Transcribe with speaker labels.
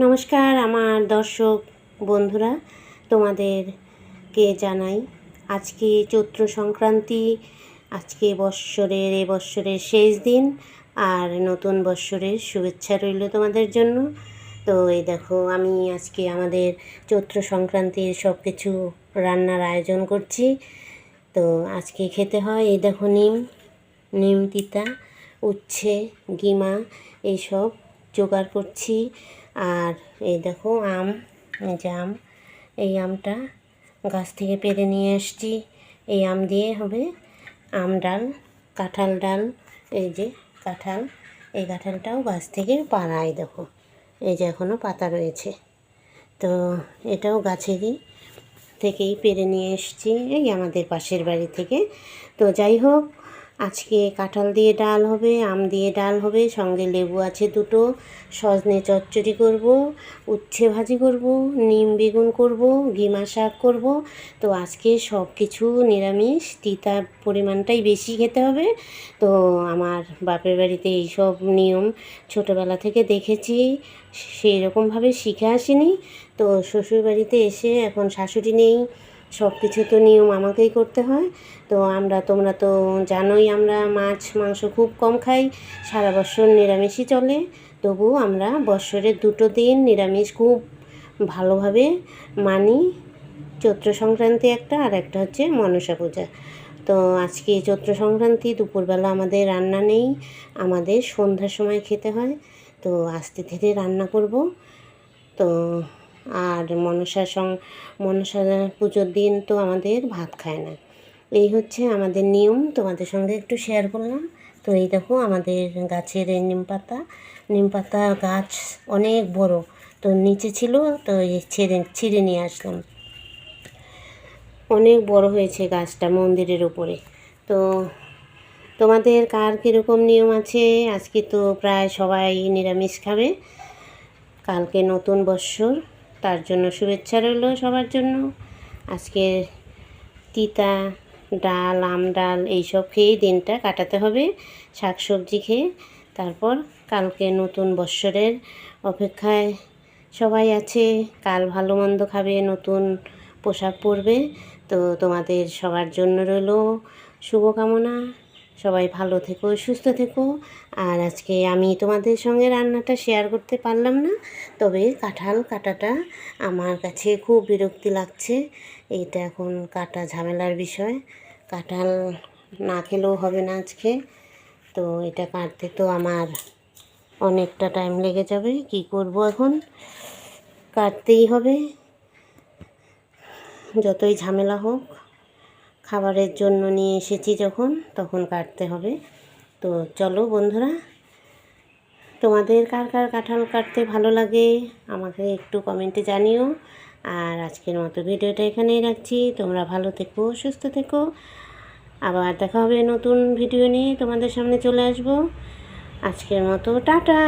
Speaker 1: নমস্কার আমার দর্শক বন্ধুরা, তোমাদেরকে জানাই আজকে চৈত্র সংক্রান্তি। আজকে এ বৎসরের শেষ দিন, আর নতুন বৎসরের শুভেচ্ছা রইল তোমাদের জন্য। তো এই দেখো, আমি আজকে আমাদের চৈত্র সংক্রান্তির সব কিছু রান্নার আয়োজন করছি। তো আজকে খেতে হয়, এই দেখো নিম তিতা, উচ্ছে, গিমা এইসব জোগাড় করছি। আর এই দেখো এই আমটা গাছ থেকে পেড়ে নিয়ে এসছি। এই আম দিয়ে হবে আম ডাল, কাঁঠাল ডাল। এই যে কাঁঠাল, এই কাঁঠালটাও গাছ থেকে পাড়া, এই দেখো এই যে এখনও পাতা রয়েছে। তো এটাও থেকেই পেড়ে নিয়ে এসছি, এই আমাদের পাশের বাড়ি থেকে। তো যাই হোক, আজকে কাঁঠাল দিয়ে ডাল হবে, আম দিয়ে ডাল হবে, সঙ্গে লেবু আছে দুটো, সজনে চচ্চড়ি করব, উচ্ছে ভাজি করব, নিম বেগুন করব, গিমা শাক করব। তো আজকে সব কিছু নিরামিষ, তিতা পরিমাণটাই বেশি খেতে হবে। তো আমার বাপের বাড়িতে এইসব নিয়ম ছোটোবেলা থেকে দেখেছি, সেই রকমভাবে শিখে আসিনি। তো শ্বশুর বাড়িতে এসে এখন শাশুড়ি নেই, সব কিছু তো নিয়ম আমাকেই করতে হয়। তো তোমরা তো জানোই, আমরা মাছ মাংস খুব কম খাই, সারা বছর নিরামিষই চলে। তবু আমরা বৎসরের 2 দিন নিরামিষ খুব ভালোভাবে মানি। চৈত্র সংক্রান্তি একটা, আর একটা হচ্ছে মনসা পূজা। তো আজকে চৈত্র সংক্রান্তি, দুপুরবেলা আমাদের রান্না নেই, আমাদের সন্ধ্যার সময় খেতে হয়। তো আস্তে ধীরে রান্না করব। তো আর মনসা পুজোর দিন তো আমাদের ভাত খায় না। এই হচ্ছে আমাদের নিয়ম, তোমাদের সঙ্গে একটু শেয়ার করলাম। তো এই দেখো, আমাদের গাছের এই নিম পাতা গাছ অনেক বড়, তো নিচে ছিল, তো এই ছিঁড়ে নিয়ে আসলাম। অনেক বড় হয়েছে গাছটা মন্দিরের উপরে। তো তোমাদের কার কীরকম নিয়ম আছে? আজকে তো প্রায় সবাই নিরামিষ খাবে, কালকে নতুন বৎসর, তার জন্য শুভেচ্ছা রইল সবার জন্য। আজকে তিতা ডাল, আম ডাল এইসব খেয়েই দিনটা কাটাতে হবে, শাকসবজি খেয়ে। তারপর কালকে নতুন বৎসরের অপেক্ষায় সবাই আছে, কাল ভালো মন্দ খাবে, নতুন পোশাক পরবে। তো তোমাদের সবার জন্য রইল শুভকামনা, সবাই ভালো থেকো, সুস্থ থেকো। আর আজকে আমি তোমাদের সঙ্গে রান্নাটা শেয়ার করতে পারলাম না, তবে কাঁঠাল কাটাটা আমার কাছে খুব বিরক্তি লাগছে। এইটা এখন কাটা ঝামেলার বিষয়, কাঁঠাল না খেলেও হবে না আজকে। তো এটা কাটতে তো আমার অনেকটা টাইম লেগে যাবে, কি করব এখন, কাটতেই হবে, যতই ঝামেলা হোক। খাবারের জন্য নিয়ে এসেছি যখন, তখন কাটতে হবে। তো চলো বন্ধুরা, তোমাদের কার কার কাঁঠাল কাটতে ভালো লাগে আমাকে একটু কমেন্টে জানিও। আর আজকের মতো ভিডিওটা এখানেই রাখছি, তোমরা ভালো থেকো, সুস্থ থেকো। আবার দেখা হবে নতুন ভিডিও নিয়ে, তোমাদের সামনে চলে আসবো। আজকের মতো টাটা।